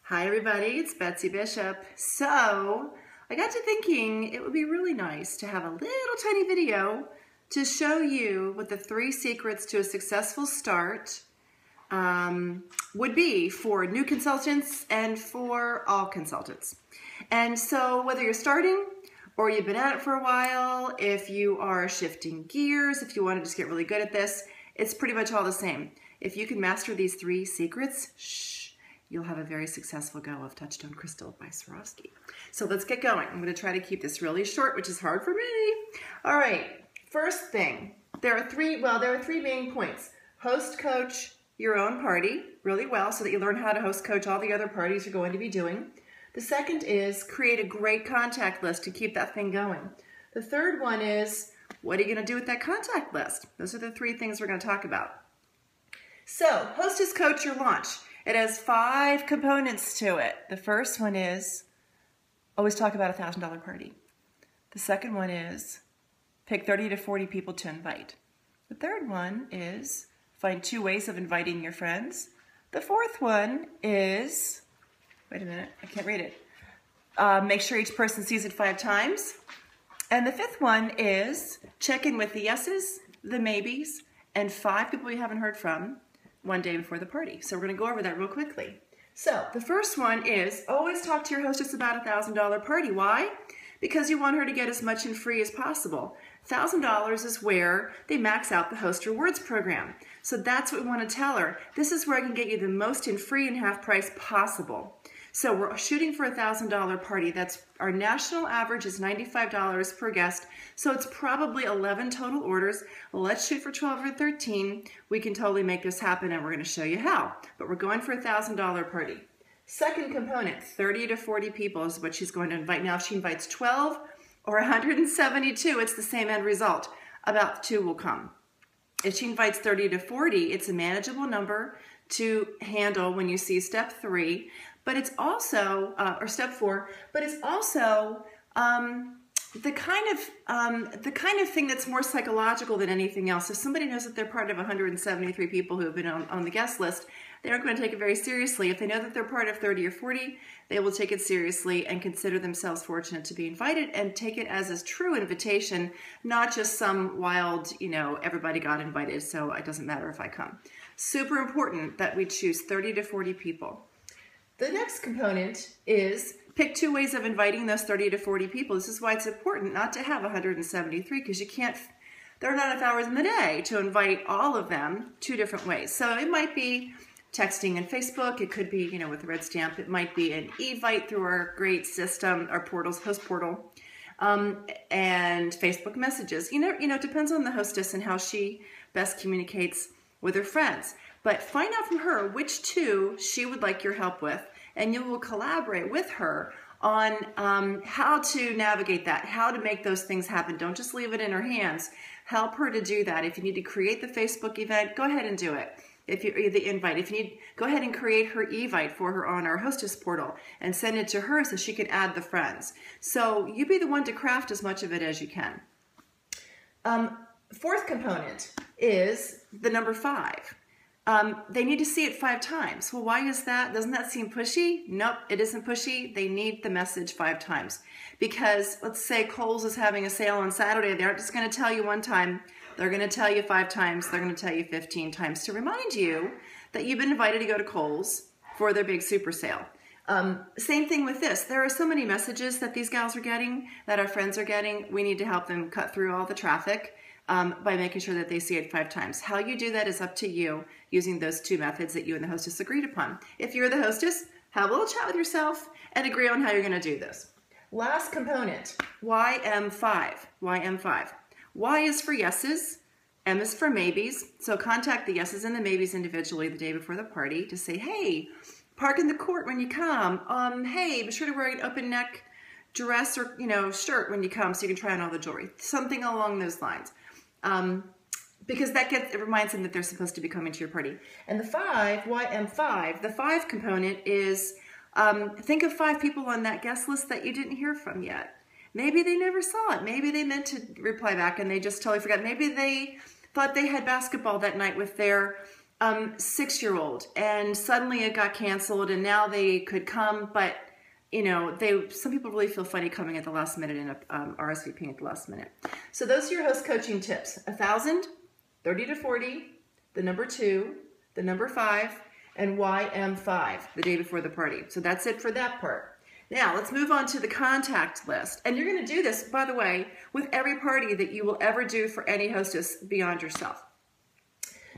Hi everybody, it's Betsy Bishop. So I got to thinking it would be really nice to have a little tiny video to show you what the 3 secrets to a successful start would be for new consultants and for all consultants. And so whether you're starting or you've been at it for a while, if you are shifting gears, if you want to just get really good at this, it's pretty much all the same. If you can master these 3 secrets, you'll have a very successful go of Touchstone Crystal by Swarovski. So let's get going. I'm going to try to keep this really short, which is hard for me. All right, first thing, there are three main points. Host, coach your own party really well so that you learn how to host, coach all the other parties you're going to be doing. The second is create a great contact list to keep that thing going. The third one is, what are you going to do with that contact list? Those are the 3 things we're going to talk about. So, hostess, coach your launch. It has 5 components to it. The first one is always talk about a $1,000 party. The second one is pick 30 to 40 people to invite. The third one is find 2 ways of inviting your friends. The fourth one is, wait a minute, I can't read it. Make sure each person sees it 5 times. And the 5th one is check in with the yeses, the maybes, and 5 people you haven't heard from one day before the party. So we're going to go over that real quickly. So the first one is always talk to your hostess about a $1,000 party. Why? Because you want her to get as much in free as possible. $1,000 is where they max out the Host Rewards program. So that's what we want to tell her. This is where I can get you the most in free and half price possible. So we're shooting for a $1,000 party. That's our national average is $95 per guest. So it's probably 11 total orders. Let's shoot for 12 or 13. We can totally make this happen and we're going to show you how. But we're going for a $1,000 party. Second component, 30 to 40 people is what she's going to invite. Now if she invites 12 or 172, it's the same end result. About 2 will come. If she invites 30 to 40, it's a manageable number to handle when you see step 3. But it's also, or step 4, but it's also the kind of thing that's more psychological than anything else. If somebody knows that they're part of 173 people who have been on the guest list, they aren't going to take it very seriously. If they know that they're part of 30 or 40, they will take it seriously and consider themselves fortunate to be invited and take it as a true invitation, not just some wild, everybody got invited, so it doesn't matter if I come. Super important that we choose 30 to 40 people. The next component is pick 2 ways of inviting those 30 to 40 people. This is why it's important not to have 173 because you can't, there are not enough hours in the day to invite all of them 2 different ways. So it might be texting and Facebook. It could be, with the red stamp. It might be an e-vite through our great system, our portals, host portal, and Facebook messages. It depends on the hostess and how she best communicates with her friends. But find out from her which 2 she would like your help with, and you will collaborate with her on how to navigate that, how to make those things happen. Don't just leave it in her hands. Help her to do that. If you need to create the Facebook event, go ahead and do it. If you the invite, if you need, go ahead and create her evite for her on our hostess portal and send it to her so she can add the friends. So you be the one to craft as much of it as you can. 4th component is the number 5. They need to see it 5 times. Well, why is that? Doesn't that seem pushy? Nope, it isn't pushy. They need the message 5 times. Because let's say Kohl's is having a sale on Saturday. They aren't just going to tell you 1 time. They're going to tell you 5 times. They're going to tell you 15 times to remind you that you've been invited to go to Kohl's for their big super sale. Same thing with this. There are so many messages that these gals are getting, that our friends are getting. We need to help them cut through all the traffic. By making sure that they see it 5 times. How you do that is up to you using those 2 methods that you and the hostess agreed upon. If you're the hostess, have a little chat with yourself and agree on how you're going to do this. Last component, YM5. YM5. Y is for yeses, M is for maybes. So contact the yeses and the maybes individually the day before the party to say, hey, park in the court when you come. Hey, be sure to wear an open neck dress or shirt when you come so you can try on all the jewelry. Something along those lines. Because it reminds them that they're supposed to be coming to your party. And the 5, YM5, the 5 component is think of 5 people on that guest list that you didn't hear from yet. Maybe they never saw it. Maybe they meant to reply back and they just totally forgot. Maybe they thought they had basketball that night with their 6-year-old, and suddenly it got canceled, and now they could come, but you know, some people really feel funny coming at the last minute and RSVPing at the last minute. So those are your host coaching tips: 1,000, 30 to 40, the number 2, the number 5, and YM5, the day before the party. So that's it for that part. Now let's move on to the contact list. And you're going to do this, by the way, with every party that you will ever do for any hostess beyond yourself.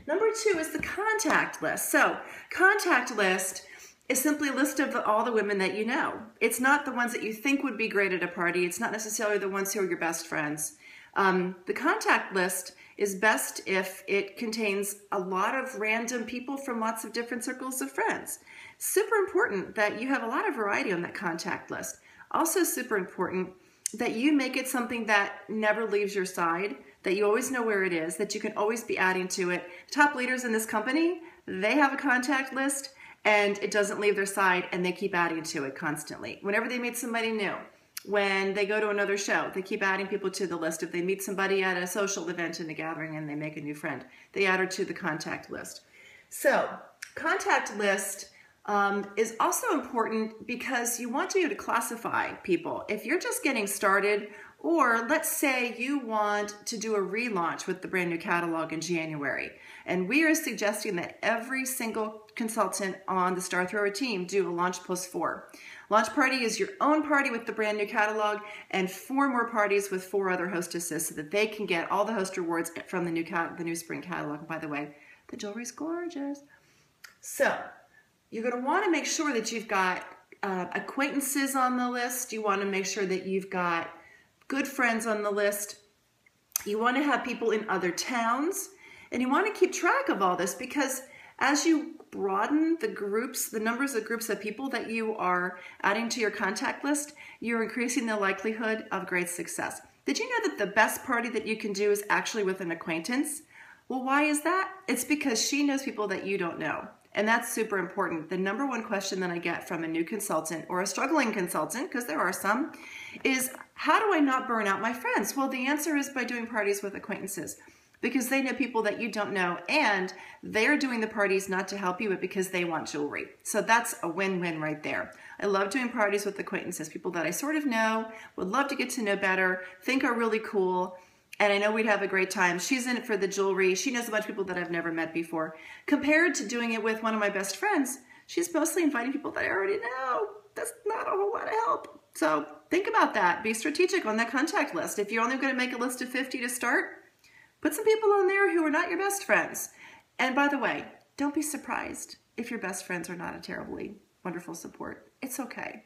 Number 2 is the contact list. So contact list is simply a list of all the women that you know. It's not the ones that you think would be great at a party. It's not necessarily the ones who are your best friends. The contact list is best if it contains a lot of random people from lots of different circles of friends. Super important that you have a lot of variety on that contact list. Also super important that you make it something that never leaves your side, that you always know where it is, that you can always be adding to it. Top leaders in this company, they have a contact list, and it doesn't leave their side, and they keep adding to it constantly. Whenever they meet somebody new, when they go to another show, they keep adding people to the list. If they meet somebody at a social event in a gathering and they make a new friend, they add her to the contact list. So contact list is also important because you want to be able to classify people. If you're just getting started, or let's say you want to do a relaunch with the brand new catalog in January, and we are suggesting that every single consultant on the Star Thrower team do a Launch Plus 4. Launch party is your own party with the brand new catalog, and 4 more parties with 4 other hostesses so that they can get all the host rewards from the new spring catalog. And by the way, the jewelry's gorgeous. So you're going to want to make sure that you've got acquaintances on the list. You want to make sure that you've got good friends on the list. You want to have people in other towns, and you want to keep track of all this, because as you broaden the groups, the numbers of groups of people that you are adding to your contact list, you're increasing the likelihood of great success. Did you know that the best party that you can do is actually with an acquaintance? Well, why is that? It's because she knows people that you don't know. And that's super important. The number one question that I get from a new consultant or a struggling consultant, because there are some, is how do I not burn out my friends? Well, the answer is by doing parties with acquaintances, because they know people that you don't know, and they're doing the parties not to help you, but because they want jewelry. So that's a win-win right there. I love doing parties with acquaintances, people that I sort of know, would love to get to know better, think are really cool, and I know we'd have a great time. She's in it for the jewelry. She knows a bunch of people that I've never met before. Compared to doing it with one of my best friends, she's mostly inviting people that I already know. That's not a whole lot of help. So think about that. Be strategic on that contact list. If you're only going to make a list of 50 to start, put some people on there who are not your best friends. And by the way, don't be surprised if your best friends are not a terribly wonderful support. It's okay.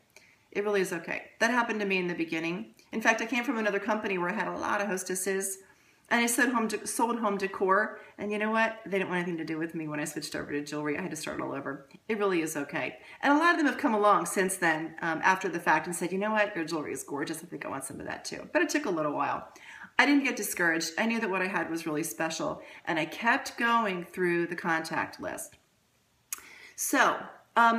It really is okay. That happened to me in the beginning. In fact, I came from another company where I had a lot of hostesses, and I sold home decor, and you know what? They didn't want anything to do with me when I switched over to jewelry. I had to start all over. It really is okay. And a lot of them have come along since then after the fact and said, you know what? Your jewelry is gorgeous. I think I want some of that too. But it took a little while. I didn't get discouraged. I knew that what I had was really special, and I kept going through the contact list. So I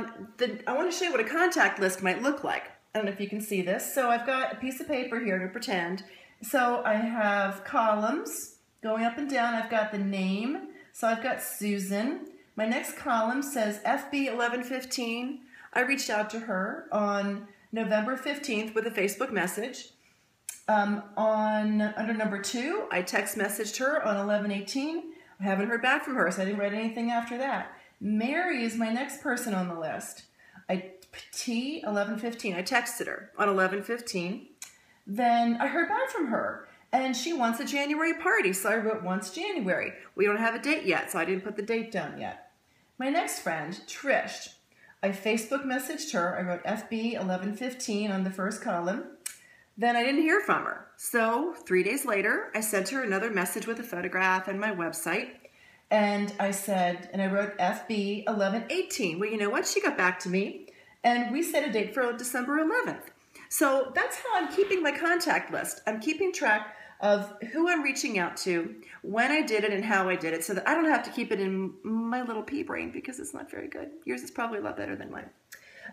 want to show you what a contact list might look like. I don't know if you can see this. So I've got a piece of paper here to pretend. So I have columns going up and down. I've got the name. So I've got Susan. My next column says FB 1115. I reached out to her on November 15th with a Facebook message. Under number 2, I text messaged her on 11/18. I haven't heard back from her, so I didn't write anything after that. Mary is my next person on the list. T 11:15. I texted her on 11/15. Then I heard back from her, and she wants a January party, so I wrote wants January. We don't have a date yet, so I didn't put the date down yet. My next friend, Trish, I Facebook messaged her. I wrote FB 11:15 on the first column. Then I didn't hear from her. So 3 days later, I sent her another message with a photograph and my website. And I said, and I wrote FB 11/18. Well, you know what? She got back to me, and we set a date for December 11th. So that's how I'm keeping my contact list. I'm keeping track of who I'm reaching out to, when I did it, and how I did it, so that I don't have to keep it in my little pea brain, because it's not very good. Yours is probably a lot better than mine.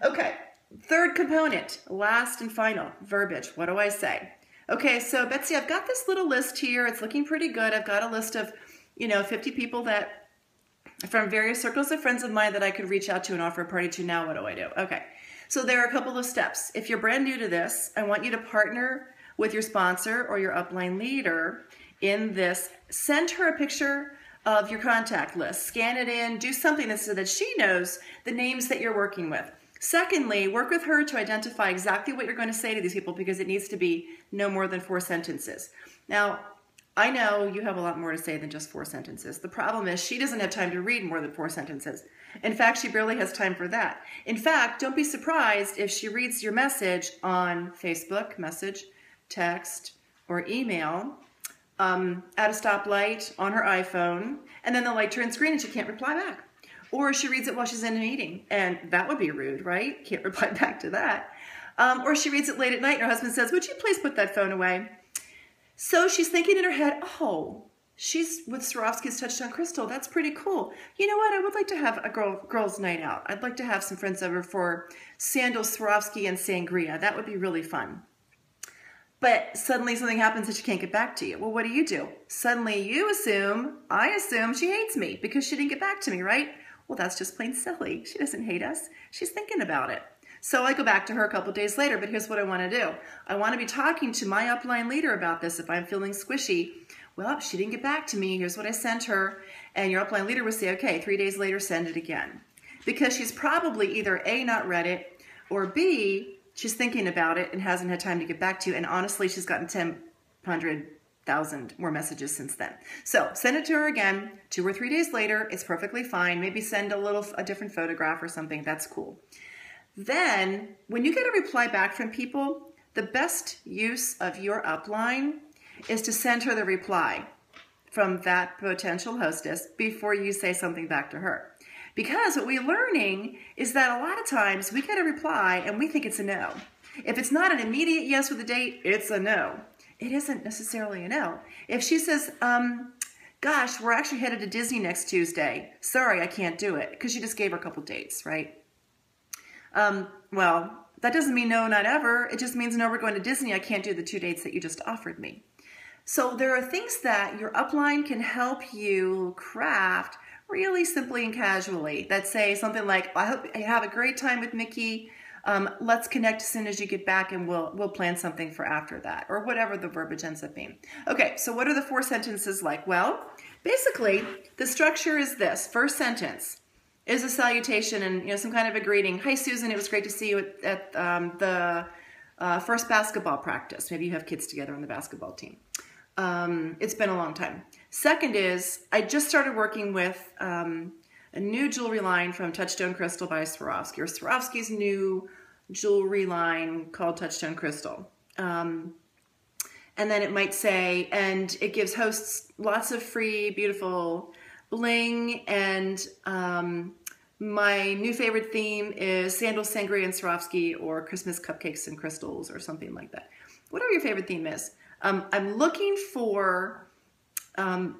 Okay, third component, last and final, verbiage. What do I say? Okay, so Betsy, I've got this little list here. It's looking pretty good. I've got a list of 50 people that from various circles of friends of mine that I could reach out to and offer a party to. Now what do I do? Okay, so there are a couple of steps. If you're brand new to this, I want you to partner with your sponsor or your upline leader in this. Send her a picture of your contact list, scan it in, do something so that she knows the names that you're working with. Secondly, work with her to identify exactly what you're going to say to these people, because it needs to be no more than 4 sentences. Now, I know you have a lot more to say than just 4 sentences. The problem is she doesn't have time to read more than 4 sentences. In fact, she barely has time for that. In fact, don't be surprised if she reads your message on Facebook, message, text, or email, at a stoplight on her iPhone, and then the light turns green and she can't reply back. Or she reads it while she's in a meeting, and that would be rude, right? Can't reply back to that. Or she reads it late at night and her husband says, would you please put that phone away? So she's thinking in her head, oh, she's with Swarovski's Touchstone Crystal. That's pretty cool. You know what? I would like to have a girls' night out. I'd like to have some friends over for sandal, Swarovski, and sangria. That would be really fun. But suddenly something happens that she can't get back to you. Well, what do? Suddenly you assume, I assume she hates me because she didn't get back to me, right? Well, that's just plain silly. She doesn't hate us. She's thinking about it. So I go back to her a couple days later, but here's what I want to do. I want to be talking to my upline leader about this if I'm feeling squishy. Well, she didn't get back to me. Here's what I sent her. And your upline leader will say, okay, 3 days later, send it again. Because she's probably either A, not read it, or B, she's thinking about it and hasn't had time to get back to you. And honestly, she's gotten 1,000 more messages since then. So send it to her again 2 or 3 days later. It's perfectly fine. Maybe send a different photograph or something. That's cool. Then when you get a reply back from people, the best use of your upline is to send her the reply from that potential hostess before you say something back to her. Because what we're learning is that a lot of times we get a reply and we think it's a no. If it's not an immediate yes with a date, it's a no. It isn't necessarily a no. If she says, gosh, we're actually headed to Disney next Tuesday. Sorry, I can't do it. Because you just gave her a couple dates, right? Well, that doesn't mean no, not ever. It just means no, we're going to Disney. I can't do the 2 dates that you just offered me. So there are things that your upline can help you craft really simply and casually that say something like, I hope you have a great time with Mickey. Let's connect as soon as you get back and we'll plan something for after that, or whatever the verbiage ends up being. Okay, so what are the 4 sentences like? Well, basically the structure is this. First sentence is a salutation and some kind of a greeting. Hi, Susan, it was great to see you at the first basketball practice. Maybe you have kids together on the basketball team. It's been a long time. Second is, I just started working with a new jewelry line from Touchstone Crystal by Swarovski, or Swarovski's new jewelry line called Touchstone Crystal. And then it might say, and it gives hosts lots of free, beautiful bling, and my new favorite theme is sandals, sangria, and Swarovski, or Christmas cupcakes and crystals, or something like that. Whatever your favorite theme is. I'm looking for 2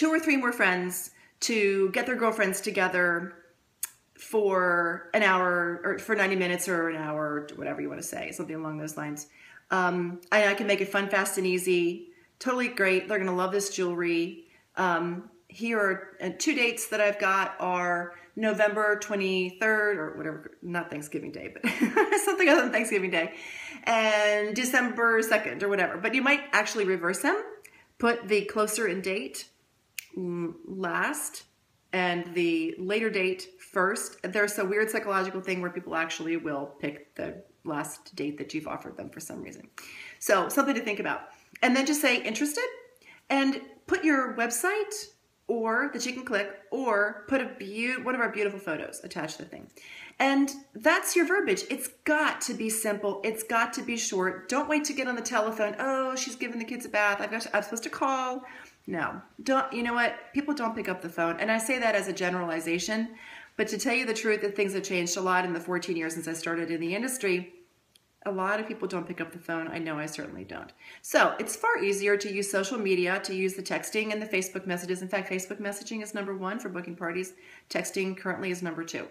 or 3 more friends to get their girlfriends together for an hour, or for 90 minutes or an hour, whatever you want to say, something along those lines. And I can make it fun, fast, and easy. Totally great. They're going to love this jewelry. Here are 2 dates that I've got are November 23rd, or whatever, not Thanksgiving Day, but something other than Thanksgiving Day, and December 2nd, or whatever. But you might actually reverse them. Put the closer in date last and the later date first. There's a weird psychological thing where people actually will pick the last date that you've offered them for some reason. So something to think about. And then just say interested, and put your website or that you can click, or put one of our beautiful photos, attach the thing. And that's your verbiage. It's got to be simple. It's got to be short. Don't wait to get on the telephone. Oh, she's giving the kids a bath. I'm supposed to call. No, don't. You know what? People don't pick up the phone. And I say that as a generalization, but to tell you the truth, that things have changed a lot in the 14 years since I started in the industry. A lot of people don't pick up the phone. I know I certainly don't. So it's far easier to use social media, to use the texting and the Facebook messages. In fact, Facebook messaging is #1 for booking parties. Texting currently is #2.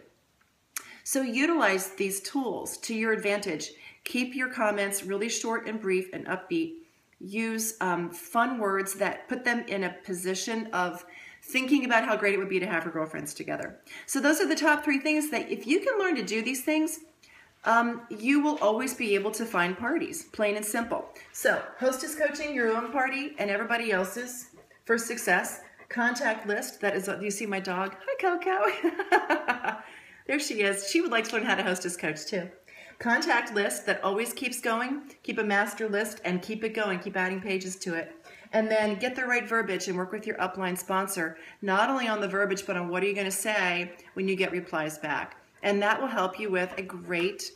So utilize these tools to your advantage. Keep your comments really short and brief and upbeat. Use fun words that put them in a position of thinking about how great it would be to have her girlfriends together. So those are the top 3 things that if you can learn to do these things, you will always be able to find parties, plain and simple. So hostess coaching your own party and everybody else's for success. Contact list, that is, do you see my dog? Hi, Coco. There she is. She would like to learn how to hostess coach too. Contact list that always keeps going. Keep a master list and keep it going. Keep adding pages to it. And then get the right verbiage and work with your upline sponsor, not only on the verbiage, but on what are you going to say when you get replies back. And that will help you with a great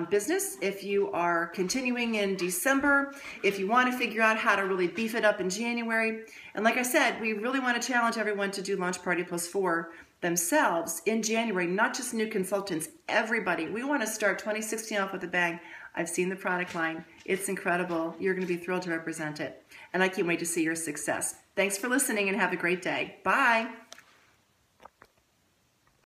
business if you are continuing in December, if you want to figure out how to really beef it up in January. And like I said, we really want to challenge everyone to do Launch Party Plus 4 themselves in January, not just new consultants, everybody. We want to start 2016 off with a bang. I've seen the product line. It's incredible. You're going to be thrilled to represent it. And I can't wait to see your success. Thanks for listening and have a great day. Bye.